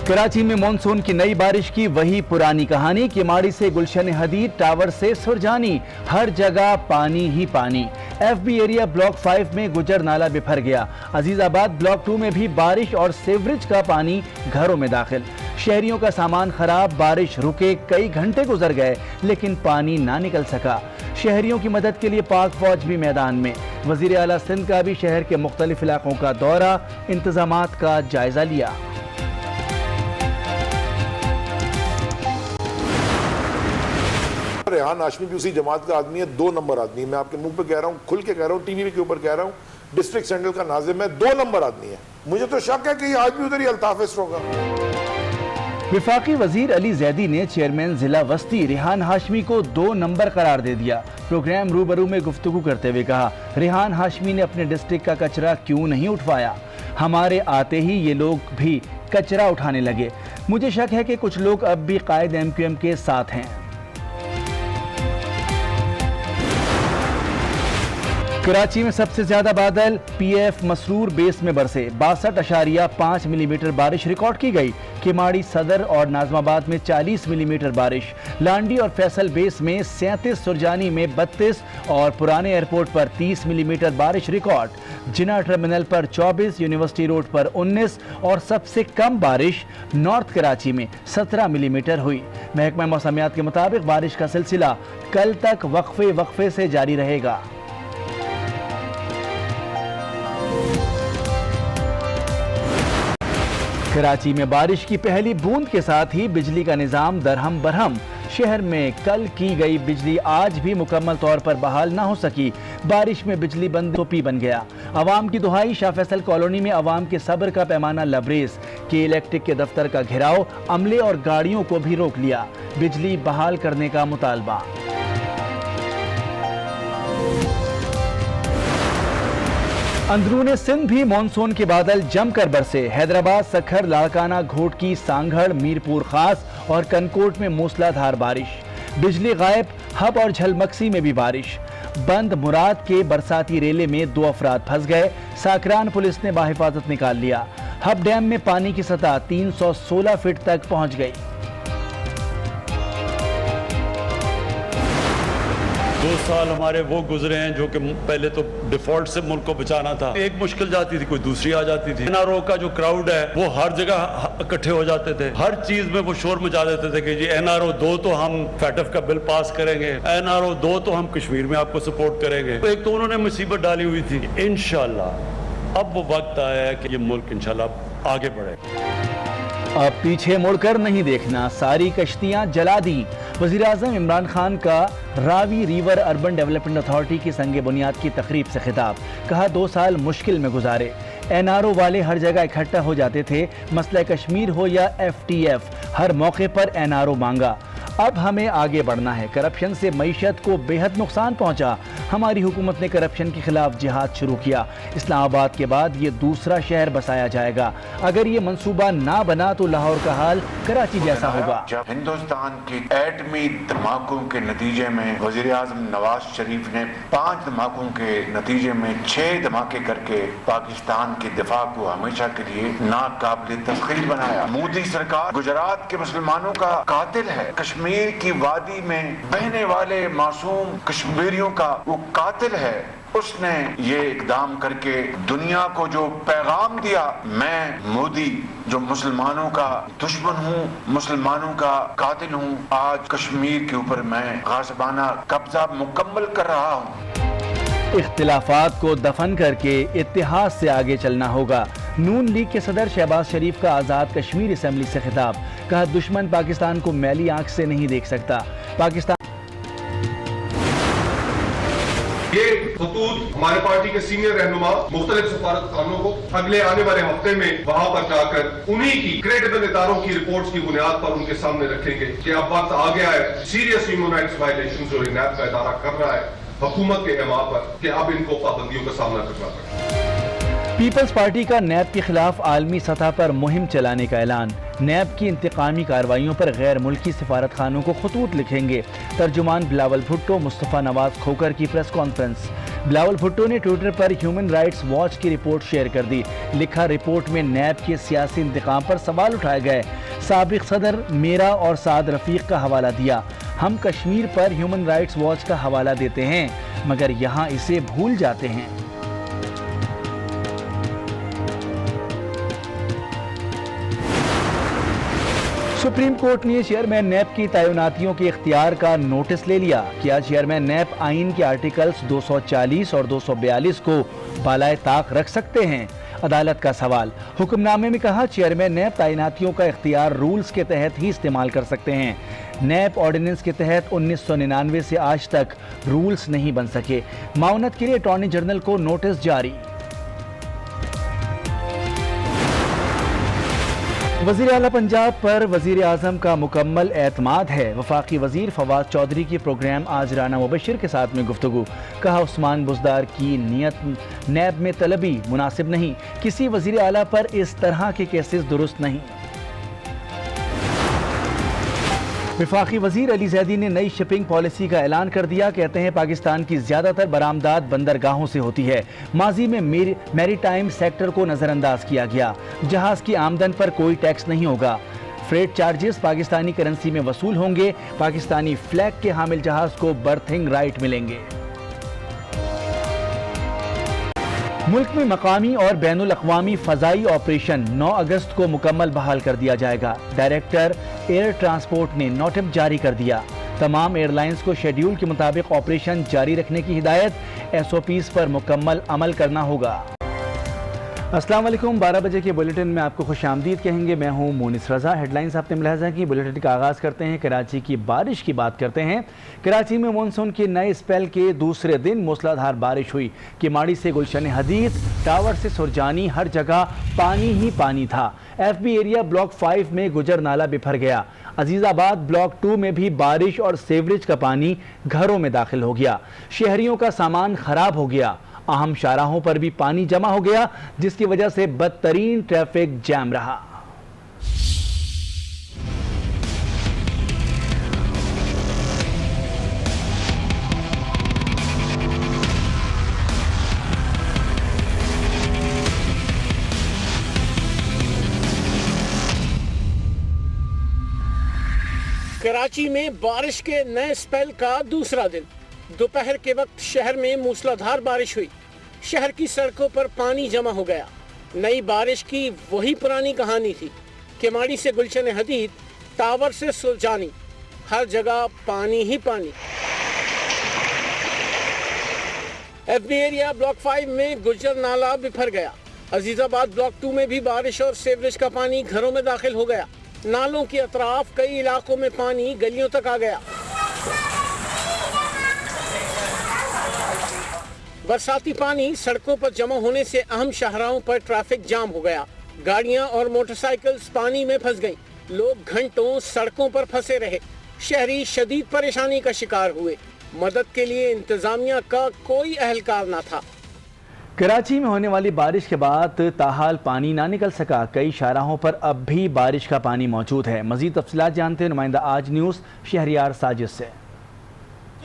कराची में मॉनसून की नई बारिश की वही पुरानी कहानी। किमाड़ी से गुलशन हदीद, टावर से सुरजानी, हर जगह पानी ही पानी। FB एरिया ब्लॉक 5 में गुजर नाला बिफर गया। अजीजाबाद ब्लॉक 2 में भी बारिश और सीवरेज का पानी घरों में दाखिल। शहरियों का सामान खराब, बारिश रुके कई घंटे गुजर गए लेकिन पानी ना निकल सका। शहरियों की मदद के लिए पाक फौज भी मैदान में। वजीर आला सिंध का भी शहर के मुख्तलिफ इलाकों का दौरा, इंतजामात का जायजा लिया। रेहान हाशमी भी उसी जमात का आदमी है, 2 नंबर आदमी है। मैं आपके मुंह पे कह रहा हूँ, खुल के कह रहा हूँ, टीवी के ऊपर कह रहा हूँ, डिस्ट्रिक्ट सेंट्रल का नाजिम है, 2 नंबर आदमी है। मुझे तो शक है कि आज भी उधर ही अल्ताफ होगा। विफाकी वजीर अली जैदी ने चेयरमैन जिला वस्ती रेहान हाशमी को 2 नंबर करार दे दिया। प्रोग्राम रूबरू में गुफ्तगू करते हुए कहा, रेहान हाशमी ने अपने डिस्ट्रिक्ट का कचरा क्यों नहीं उठवाया? हमारे आते ही ये लोग भी कचरा उठाने लगे। मुझे शक है कि कुछ लोग अब भी कायद MQM के साथ हैं। कराची में सबसे ज्यादा बादल PF मसरूर बेस में बरसे। 62.5 मिलीमीटर बारिश रिकॉर्ड की गई। किमाड़ी, सदर और नाजमाबाद में 40 मिलीमीटर बारिश। लांडी और फैसल बेस में 37, सुरजानी में 32 और पुराने एयरपोर्ट पर 30 मिलीमीटर बारिश रिकॉर्ड। जिना टर्मिनल पर 24, यूनिवर्सिटी रोड पर 19 और सबसे कम बारिश नॉर्थ कराची में 17 मिलीमीटर हुई। महकमा मौसमियात के मुताबिक बारिश का सिलसिला कल तक वक्फे से जारी रहेगा। कराची में बारिश की पहली बूंद के साथ ही बिजली का निजाम दरहम बरहम। शहर में कल की गई बिजली आज भी मुकम्मल तौर पर बहाल ना हो सकी। बारिश में बिजली बंद टोपी बन गया। अवाम की दुहाई। शाह फैसल कॉलोनी में अवाम के सब्र का पैमाना लबरेज। के इलेक्ट्रिक के दफ्तर का घेराव, अमले और गाड़ियों को भी रोक लिया। बिजली बहाल करने का मुतालबा। अंदरूने सिंध भी मानसून के बादल जमकर बरसे। हैदराबाद, सखर, लाड़काना, घोटकी, सांगड़, मीरपुर खास और कनकोट में मूसलाधार बारिश। बिजली गायब। हब और झलमक्सी में भी बारिश। बंद मुराद के बरसाती रेले में 2 अफराद फंस गए। साकरान पुलिस ने बाहिफाजत निकाल लिया। हब डैम में पानी की सतह 316 फीट तक पहुंच गई। 2 साल हमारे वो गुजरे हैं जो कि पहले तो डिफॉल्ट से मुल्क को बचाना था। एक मुश्किल जाती थी, कोई दूसरी आ जाती थी। NRO का जो क्राउड है वो हर जगह इकट्ठे हो जाते थे। हर चीज में वो शोर मचा देते थे कि जी NRO 2 तो हम FATF का बिल पास करेंगे, NRO 2 तो हम कश्मीर में आपको सपोर्ट करेंगे। तो एक तो उन्होंने मुसीबत डाली हुई थी। इंशाल्लाह अब वो वक्त आया है कि ये मुल्क इंशाल्लाह आगे बढ़े। अब पीछे मुड़कर नहीं देखना, सारी कश्तियां जला दी। वज़ीर-ए-आज़म इमरान खान का Ravi river urban development authority की संगे बुनियाद की तकरीब से खिताब। कहा 2 साल मुश्किल में गुजारे। NRO वाले हर जगह इकट्ठा हो जाते थे। मसला कश्मीर हो या FTF, हर मौके पर NRO मांगा। अब हमें आगे बढ़ना है। करप्शन से मईशत को बेहद नुकसान पहुंचा। हमारी हुकूमत ने करप्शन के खिलाफ जिहाद शुरू किया। इस्लामाबाद के बाद ये दूसरा शहर बसाया जाएगा। अगर ये मंसूबा ना बना तो लाहौर का हाल कराची जैसा होगा। जब हिंदुस्तान की एटमी धमाकों के नतीजे में वजीर आजम नवाज शरीफ ने 5 धमाकों के नतीजे में 6 धमाके करके पाकिस्तान की दिफा को हमेशा के लिए नाकाबिल तस्खीर बनाया। मोदी सरकार गुजरात के मुसलमानों का कातिल है। कश्मीर की वादी में बहने वाले मासूम कश्मीरियों का वो कातिल है। उसने ये इकदाम करके दुनिया को जो पैगाम दिया, मैं मोदी जो मुसलमानों का दुश्मन हूँ, मुसलमानों का कातिल हूँ, आज कश्मीर के ऊपर मैं गासिबाना कब्जा मुकम्मल कर रहा हूँ। इख्तिलाफात को दफन करके इत्तेहाद से आगे चलना होगा। नून लीग के सदर शहबाज शरीफ का आज़ाद कश्मीर असेंबली से खिताब। कहा दुश्मन पाकिस्तान को मैली आंख से नहीं देख सकता। पाकिस्तान ये खतूत हमारे पार्टी के सीनियर रहनुमा मुख्तलिफ सफारत खानों को अगले आने वाले हफ्ते में वहां पर जाकर उन्हीं की क्रेडिबल इदारों की रिपोर्ट्स की बुनियाद पर उनके सामने रखेंगे कि अब वक्त आ गया है सीरियस ह्यूमन राइट्स वायलेशन जो नैब का इदारा कर रहा है हुकूमत के एमा पर, कि अब इनको पाबंदियों का सामना करना पड़ेगा। पीपल्स पार्टी का नैब के खिलाफ आलमी सतह पर मुहिम चलाने का ऐलान। नैब की इंतकामी कार्रवाइयों पर गैर मुल्की सिफारत खानों को खतूत लिखेंगे। तर्जुमान बिलावल भुट्टो, मुस्तफ़ा नवाज खोकर की प्रेस कॉन्फ्रेंस। बिलावल भुट्टो ने ट्विटर पर ह्यूमन राइट्स वॉच की रिपोर्ट शेयर कर दी। लिखा, रिपोर्ट में नैब के सियासी इंतकाम पर सवाल उठाए गए। साबिक सदर मेरा और साद रफीक का हवाला दिया। हम कश्मीर पर ह्यूमन राइट्स वॉच का हवाला देते हैं मगर यहाँ इसे भूल जाते हैं। सुप्रीम कोर्ट ने चेयरमैन नैब की तैनातियों के इख्तियार का नोटिस ले लिया। क्या चेयरमैन नैब आइन के आर्टिकल्स 240 और 242 को बालाए ताक रख सकते हैं? अदालत का सवाल। हुक्मनामे में कहा, चेयरमैन नैब तैनातियों का इख्तियार रूल्स के तहत ही इस्तेमाल कर सकते हैं। नैब ऑर्डिनेंस के तहत 1999 से आज तक रूल्स नहीं बन सके। माउनत के लिए अटॉर्नी जनरल को नोटिस जारी। वज़ीर आला पंजाब पर वज़ीर आज़म का मुकम्मल एतमाद है। वफाकी वज़ीर फवाद चौधरी की प्रोग्राम आज राना मुबशिर के साथ में गुफ्तगू। कहा, उस्मान बुज़दार की नियत नैब में तलबी मुनासिब नहीं। किसी वज़ीर आला पर इस तरह के केसेस दुरुस्त नहीं। वफाकी वज़ीर अली ज़ैदी ने नई शिपिंग पॉलिसी का ऐलान कर दिया। कहते हैं, पाकिस्तान की ज़्यादातर बरामदात बंदरगाहों से होती है। माजी में मैरीटाइम सेक्टर को नज़रअंदाज किया गया। जहाज़ की आमदन पर कोई टैक्स नहीं होगा। फ्रेट चार्जेस पाकिस्तानी करेंसी में वसूल होंगे। पाकिस्तानी फ्लैग के हामिल जहाज़ को बर्थिंग राइट मिलेंगे। मुल्क में मकामी और बैनुल अक़वामी फ़ज़ाई ऑपरेशन 9 अगस्त को मुकम्मल बहाल कर दिया जाएगा। डायरेक्टर एयर ट्रांसपोर्ट ने नोटिस जारी कर दिया। तमाम एयरलाइंस को शेड्यूल के मुताबिक ऑपरेशन जारी रखने की हिदायत। SOPs पर मुकम्मल अमल करना होगा। अस्सलाम वालेकुम। 12 बजे के बुलेटिन में आपको खुशामदीद कहेंगे। मैं हूं मोनिस रज़ा। हेडलाइंस आपने मुलाहज़ा की। बुलेटिन का आगाज़ करते हैं। कराची की बारिश की बात करते हैं। कराची में मानसून के नए स्पेल के दूसरे दिन मूसलाधार बारिश हुई। किमाड़ी से गुलशन हदीद, टावर से सुरजानी, हर जगह पानी ही पानी था। FB एरिया ब्लॉक 5 में गुजर नाला बिफर गया। अजीज़ाबाद ब्लॉक 2 में भी बारिश और सीवरेज का पानी घरों में दाखिल हो गया। शहरियों का सामान खराब हो गया। अहम शाहराहों पर भी पानी जमा हो गया, जिसकी वजह से बदतरीन ट्रैफिक जैम रहा। कराची में बारिश के नए स्पेल का दूसरा दिन। दोपहर के वक्त शहर में मूसलाधार बारिश हुई। शहर की सड़कों पर पानी जमा हो गया। नई बारिश की वही पुरानी कहानी थी। किमाड़ी से गुलशन हदीद, टावर से सुरजानी, हर जगह पानी ही पानी। FB एरिया ब्लॉक 5 में गुजर नाला बिफर गया। अजीज़ाबाद ब्लॉक 2 में भी बारिश और सीवरेज का पानी घरों में दाखिल हो गया। नालों के अतराफ कई इलाकों में पानी गलियों तक आ गया। बरसाती पानी सड़कों पर जमा होने से अहम शाहराहों पर ट्रैफिक जाम हो गया। गाड़ियां और मोटरसाइकिल्स पानी में फंस गईं। लोग घंटों सड़कों पर फंसे रहे। शहरी शदीद परेशानी का शिकार हुए। मदद के लिए इंतजामिया का कोई अहलकार न था। कराची में होने वाली बारिश के बाद ताहाल पानी ना निकल सका। कई शाहराहों पर अब भी बारिश का पानी मौजूद है। मजीद तफसीलात जानते हैं नुमाइंदा आज न्यूज़ शहरियार साजिद से।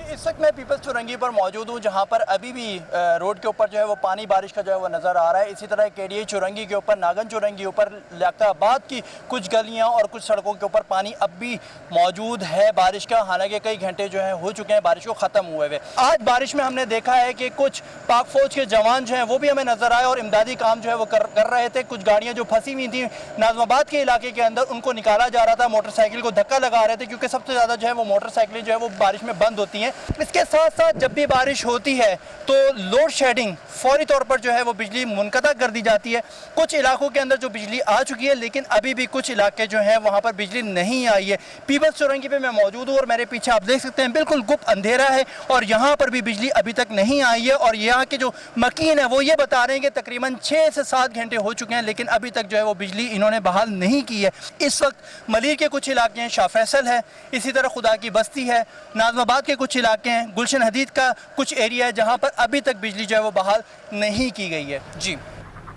इस वक्त मैं पीपल्स चुरंगी पर मौजूद हूँ, जहाँ पर अभी भी रोड के ऊपर जो है वो पानी बारिश का जो है वो नज़र आ रहा है। इसी तरह KDA चुरंगी के ऊपर, नागन चुरंगी ऊपर, लियाकताबाद की कुछ गलियाँ और कुछ सड़कों के ऊपर पानी अब भी मौजूद है बारिश का। हालांकि कई घंटे जो है हो चुके हैं बारिश को ख़त्म हुए हुए। आज बारिश में हमने देखा है कि कुछ पाक फौज के जवान जो हैं वो भी हमें नज़र आए और इमदादी काम जो है वो कर रहे थे। कुछ गाड़ियाँ जो फंसी हुई थी नाज़माबाद के इलाके के अंदर, उनको निकाला जा रहा था। मोटरसाइकिल को धक्का लगा रहे थे, क्योंकि सबसे ज़्यादा जो है वो मोटरसाइकिलें जो है वो बारिश में बंद होती हैं। इसके साथ साथ जब भी बारिश होती है तो लोड शेडिंग फौरी तौर पर जो है वो बिजली मुनक़ता कर दी जाती है। कुछ इलाकों के अंदर जो बिजली आ चुकी है, लेकिन अभी भी कुछ इलाके जो हैं वहाँ पर बिजली नहीं आई है। पीपल्स चुरंगी पे मैं मौजूद हूँ और मेरे पीछे आप देख सकते हैं बिल्कुल गुप्त अंधेरा है और यहाँ पर भी बिजली अभी तक नहीं आई है। और यहाँ के जो मकीन है वो ये बता रहे हैं कि तकरीबन 6 से 7 घंटे हो चुके हैं, लेकिन अभी तक जो है वो बिजली इन्होंने बहाल नहीं की है। इस वक्त मलिर के कुछ इलाके हैं, शाह फैसल है, इसी तरह खुदा की बस्ती है, नाज़माबाद के कुछ इलाके हैं, गुलशन हदीद का कुछ एरिया है जहां पर अभी तक बिजली जो है वो बहाल नहीं की गई है। जी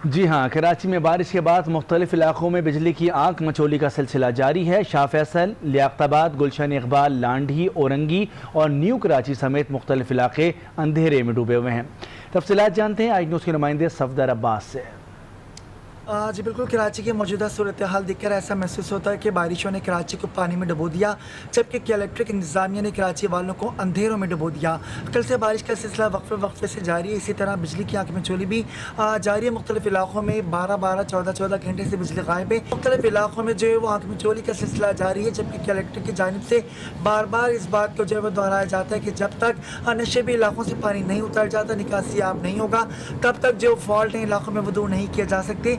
जी हाँ, कराची में बारिश के बाद मुख्तलिफ इलाकों में बिजली की आंख मचोली का सिलसिला जारी है। शाह फैसल, लियाकताबाद, गुलशन इकबाल, लांढी, औरंगी और न्यू कराची समेत मुख्तलिफ इलाके अंधेरे में डूबे हुए हैं। तफसीलात जानते हैं आज न्यूज़ के नुमाइंदे सफदर अब्बास से। जी बिल्कुल, कराची की मौजूदा सूरत हाल देखकर ऐसा महसूस होता है कि बारिशों ने कराची को पानी में डुबो दिया, जबकि इलेक्ट्रिक इंतजामिया ने कराची वालों को अंधेरों में डुबो दिया। कल से बारिश का सिलसिला वक्फे से जारी है। इसी तरह बिजली की आंख में चोली भी जारी है। मुख्तलिफ इलाकों में 12-12, 14-14 घंटे से बिजली गायब है। मुख्तलिफ इलाकों में जो है वो आंख में चोली का सिलसिला जारी है, जबकि इलेक्ट्रिक की जानिब से बार बार इस बात को जो है वो दोहराया जाता है कि जब तक नशेबी इलाकों से पानी नहीं उतर जाता, निकासी आप नहीं होगा, तब तक जो फॉल्ट इलाकों में वो दूर नहीं किया जा सकते।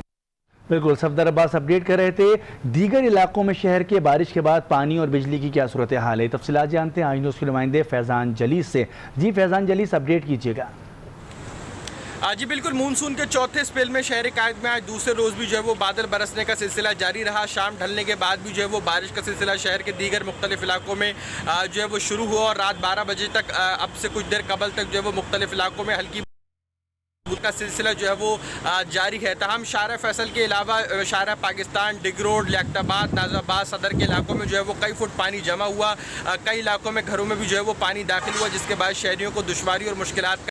बिल्कुल, सफदर अब्बास अपडेट कर रहे थे। दीगर इलाकों में शहर के बारिश के बाद पानी और बिजली की क्या सूरत हाल है, तफसीलात जानते हैं आज न्यूज़ के नुमाइंदे फैज़ान जलीस से। जी फैज़ान जलीस, अपडेट कीजिएगा। जी बिल्कुल, मानसून के चौथे स्पेल में शहर कायद में आज दूसरे रोज़ भी जो है वो बादल बरसने का सिलसिला जारी रहा। शाम ढलने के बाद भी जो है वो बारिश का सिलसिला शहर के दीगर मुख्तलिफ इलाकों में जो है वो शुरू हुआ और रात 12 बजे तक, अब से कुछ देर कबल तक जो है वो मुख्तलिफ इलाकों में हल्की का सिलसिला जो है वो जारी है। तमाम शारा फैसल के अलावा शारा पाकिस्तान, डिग रोड, लियाकताबाद, नाज़ाबाद, सदर के इलाकों में जो है वो कई फुट पानी जमा हुआ। कई इलाकों में घरों में भी जो है वो पानी दाखिल हुआ, जिसके बाद शहरियों को दुश्वारी और मुश्किलात